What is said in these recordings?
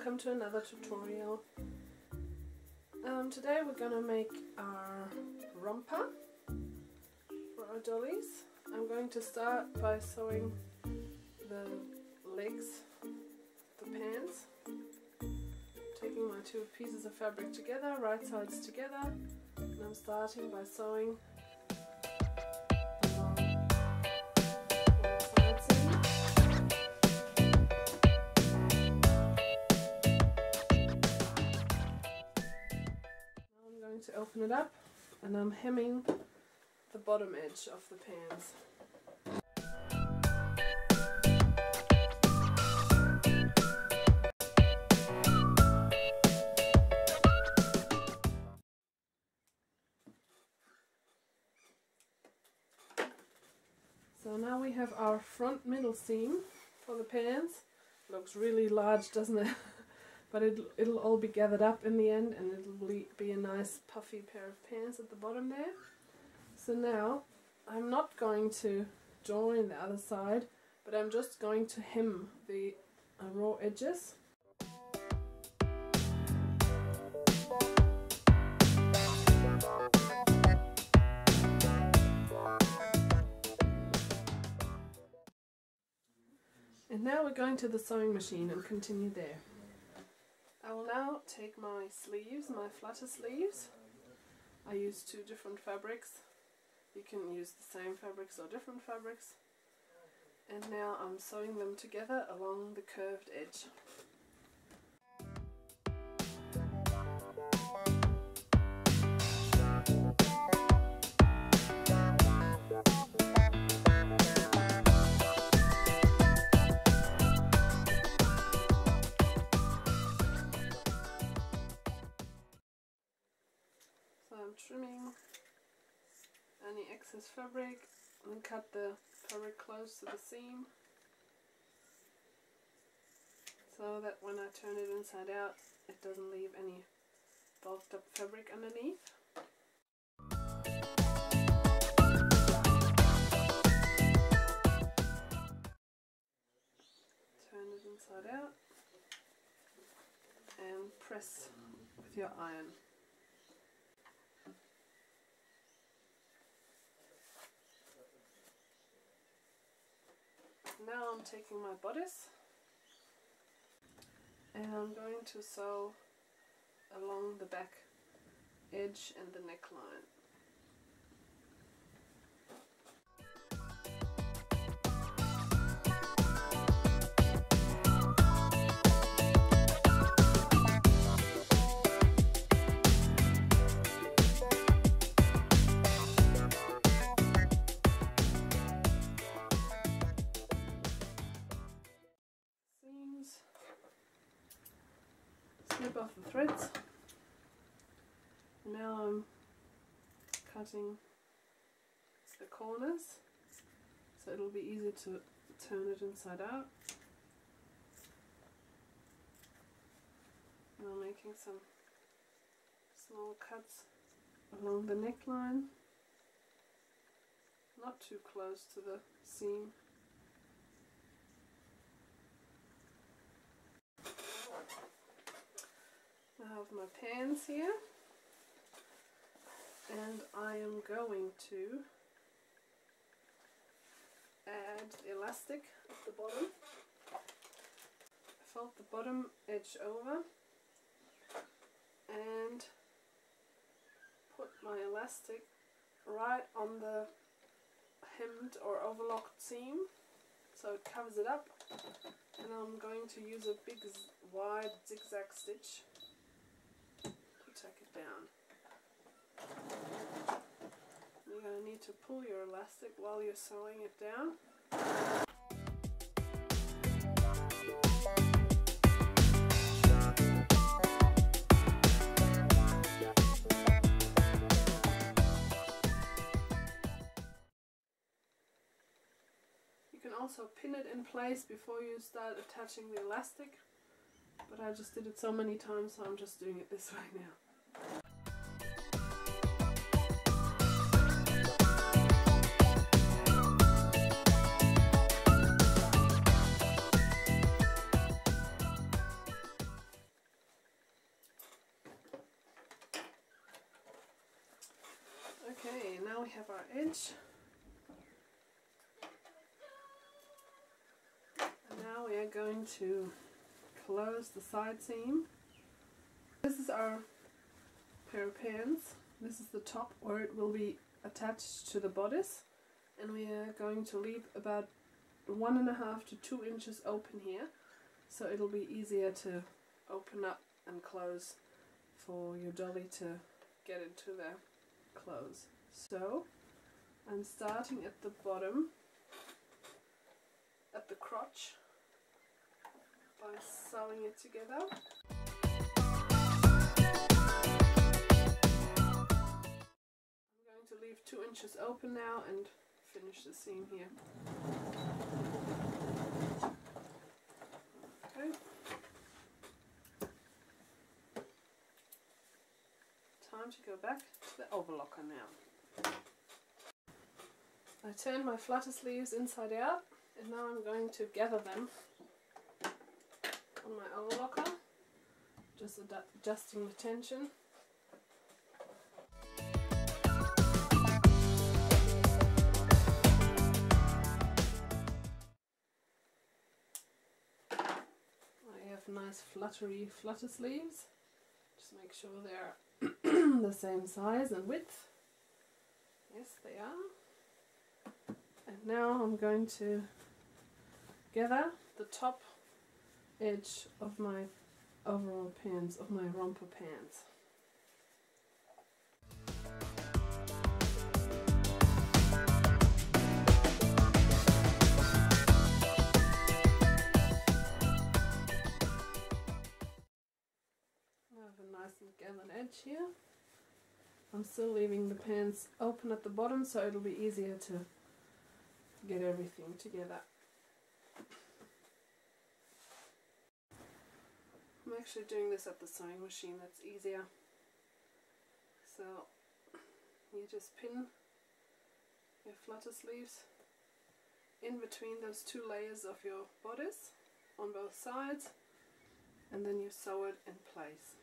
welcome to another tutorial. Today we're gonna make our romper for our dollies. I'm going to start by sewing the legs, the pants, taking my two pieces of fabric together, right sides together, and I'm starting by sewing to open it up, and I'm hemming the bottom edge of the pants. So now we have our front middle seam for the pants. Looks really large, doesn't it? But it'll all be gathered up in the end, and it'll be a nice puffy pair of pants at the bottom there. So now I'm not going to join the other side, but I'm just going to hem the raw edges. And now we're going to the sewing machine and continue there. I will now take my sleeves, my Flutter sleeves. I use two different fabrics. You can use the same fabrics or different fabrics. And now I'm sewing them together along the curved edge. I'm trimming any excess fabric and cut the fabric close to the seam so that when I turn it inside out it doesn't leave any bulked up fabric underneath. Turn it inside out and press with your iron. Now I'm taking my bodice and I'm going to sew along the back edge and the neckline. Snip off the threads. Now I'm cutting the corners so it'll be easy to turn it inside out. Now I'm making some small cuts along the neckline, not too close to the seam. I have my pants here, and I am going to add the elastic at the bottom. Fold the bottom edge over and put my elastic right on the hemmed or overlocked seam so it covers it up, and I'm going to use a big wide zigzag stitch tack it down. You're going to need to pull your elastic while you're sewing it down. You can also pin it in place before you start attaching the elastic, but I just did it so many times, so I'm just doing it this way now. have our edge. And now we are going to close the side seam. This is our pair of pants. This is the top where it will be attached to the bodice, and we are going to leave about 1.5 to 2 inches open here, so it'll be easier to open up and close for your dolly to get into the clothes. So I'm starting at the bottom, at the crotch, by sewing it together. I'm going to leave 2 inches open now and finish the seam here. Okay. Time to go back to the overlocker now. I turn my flutter sleeves inside out, and now I'm going to gather them on my overlocker, just adjusting the tension. I have nice fluttery flutter sleeves. Just make sure they're the same size and width. Yes, they are. And now I'm going to gather the top edge of my overall pants, of my romper pants. I have a nice and gathered edge here. I'm still leaving the pants open at the bottom, so it'll be easier to get everything together. I'm actually doing this at the sewing machine, that's easier. So you just pin your flutter sleeves in between those 2 layers of your bodice on both sides, and then you sew it in place.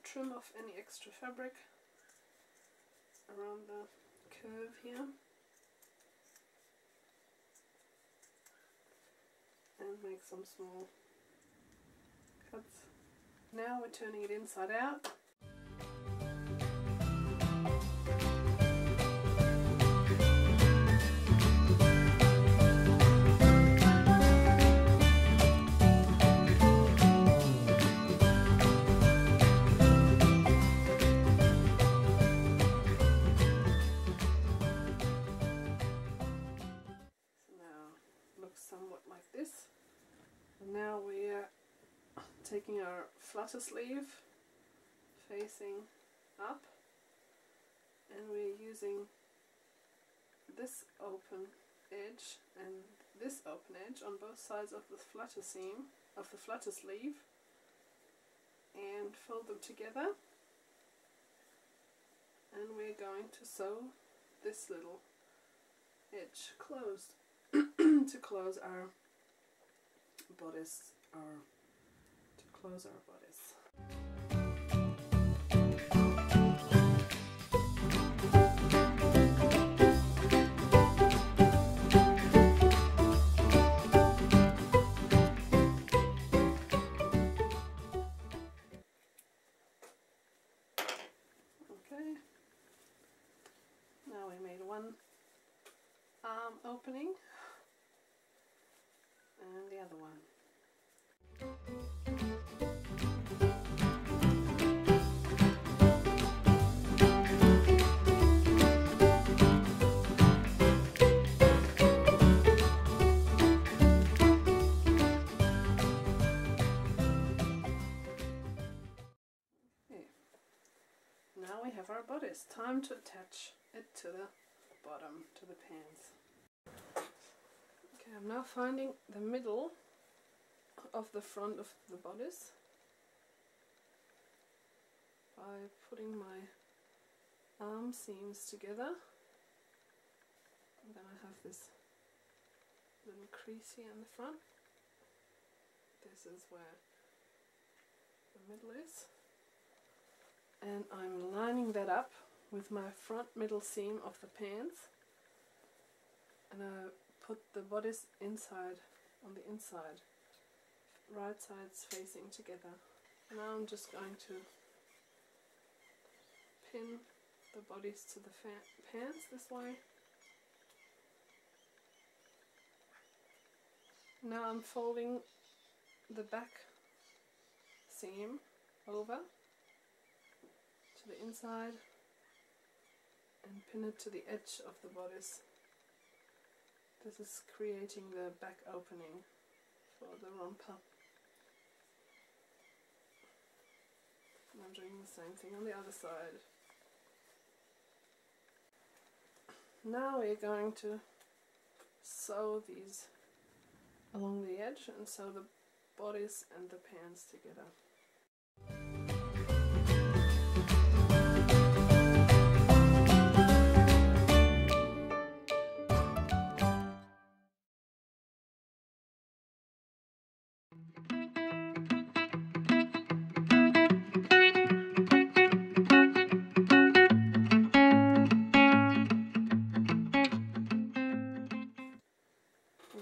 Trim off any extra fabric around the curve here, and make some small cuts. Now we're turning it inside out. Somewhat like this. And now we're taking our flutter sleeve facing up, and we're using this open edge and this open edge on both sides of the flutter seam, of the flutter sleeve, and fold them together, and we're going to sew this little edge closed to close our bodice, opening, and the other one. Now we have our bodice. Time to attach it to the bottom, to the pants. Okay, I'm now finding the middle of the front of the bodice by putting my arm seams together. And then I have this little crease here in the front. This is where the middle is. And I'm lining that up with my front middle seam of the pants, and I put the bodice inside, on the inside, right sides facing together. Now I'm just going to pin the bodice to the pants this way. Now I'm folding the back seam over to the inside and pin it to the edge of the bodice. This is creating the back opening for the romper. And I'm doing the same thing on the other side. Now we're going to sew these along the edge and sew the bodice and the pants together.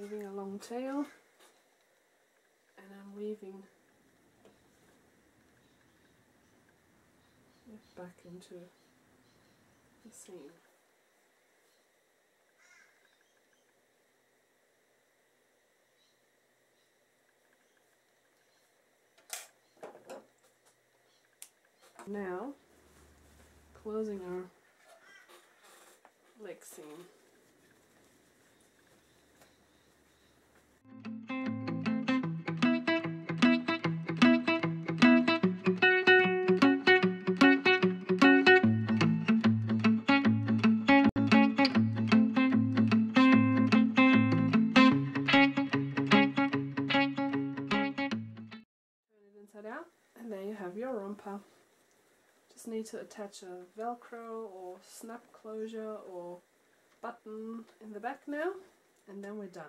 Leaving a long tail, and I'm weaving it back into the seam. Now, closing our leg seam. Out, and there you have your romper. Just need to attach a velcro or snap closure or button in the back now, and then we're done.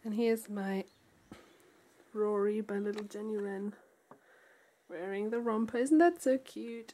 And here's my Rory by little Jenny Wren wearing the romper. Isn't that so cute?